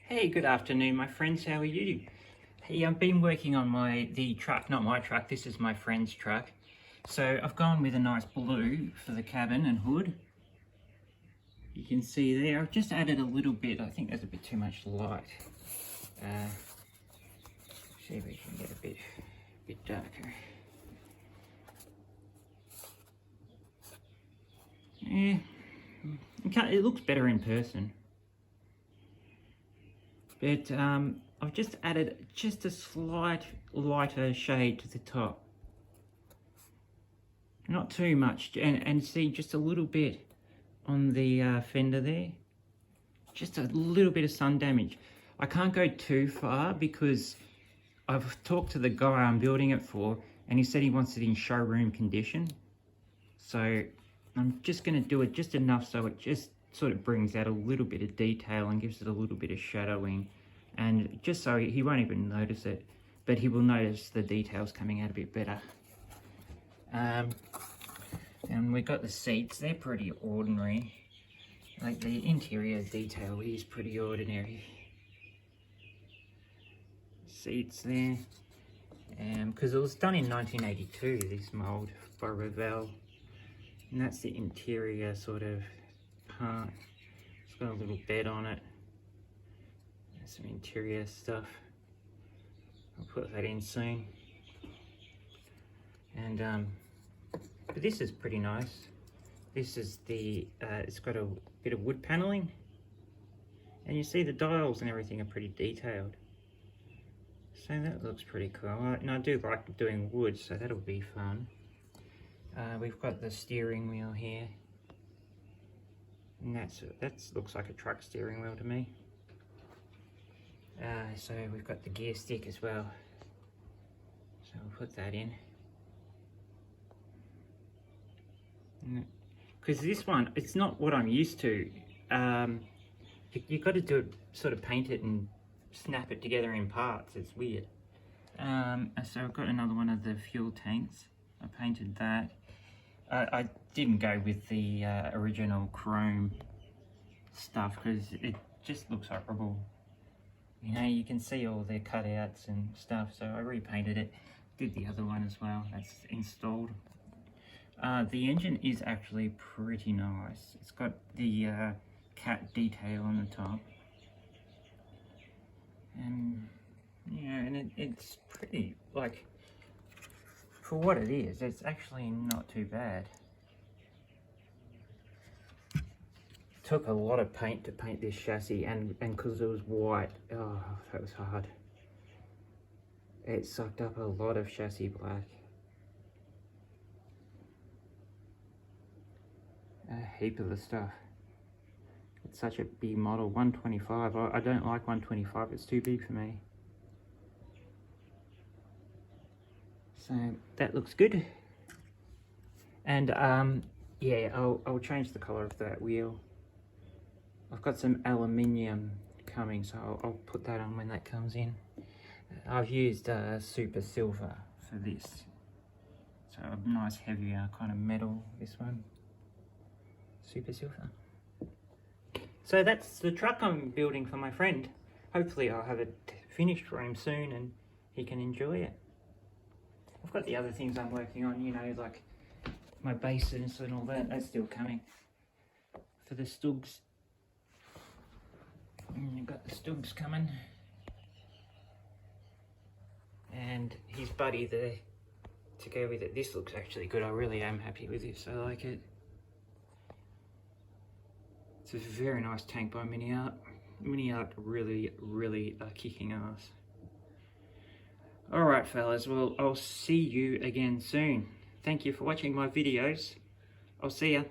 Hey, good afternoon, my friends. How are you? Hey, I've been working on the truck, not my truck. This is my friend's truck. So I've gone with a nice blue for the cabin and hood. You can see there. I've just added a little bit. I think there's a bit too much light. See if we can get a bit darker. Yeah, it looks better in person. But I've just added just a slight lighter shade to the top. Not too much, and see just a little bit on the fender there. Just a little bit of sun damage. I can't go too far because I've talked to the guy I'm building it for, and he said he wants it in showroom condition. So I'm just going to do it just enough so it just sort of brings out a little bit of detail and gives it a little bit of shadowing, and just so he won't even notice it, but he will notice the details coming out a bit better. And we've got the seats. They're pretty ordinary. Like, the interior detail is pretty ordinary. Seats there, because it was done in 1982, this mold by Revell, and that's the interior sort of part. It's got a little bed on it. There's some interior stuff. I'll put that in soon. And but this is pretty nice. This is the it's got a bit of wood paneling, and you see the dials and everything are pretty detailed. So that looks pretty cool. And I do like doing wood, so that'll be fun. We've got the steering wheel here, and that looks like a truck steering wheel to me. So we've got the gear stick as well, so we'll put that in. Because this one, it's not what I'm used to. You've got to do it, sort of paint it and snap it together in parts. It's weird. So I've got another one of the fuel tanks. I painted that. I didn't go with the original chrome stuff because it just looks horrible. You know, you can see all their cutouts and stuff, so I repainted it. Did the other one as well. That's installed. The engine is actually pretty nice. It's got the cat detail on the top. And yeah, and it's pretty, like, for what it is, it's actually not too bad. It took a lot of paint to paint this chassis, and because it was white, oh, that was hard. It sucked up a lot of chassis black. A heap of the stuff. It's such a big model, 125. I don't like 125, it's too big for me. So that looks good. And yeah, I'll change the colour of that wheel. I've got some aluminium coming, so I'll put that on when that comes in. I've used super silver for this. So a nice heavier kind of metal, this one. Super silver. So that's the truck I'm building for my friend. Hopefully I'll have it finished for him soon and he can enjoy it. I've got the other things I'm working on, you know, like my bases and all that. That's still coming for the Stugs. And you've got the Stugs coming. And his buddy there to go with it. This looks actually good. I really am happy with this. I like it. It's a very nice tank by Mini Art. Mini Art really are kicking ass. Alright fellas, well, I'll see you again soon. Thank you for watching my videos. I'll see ya.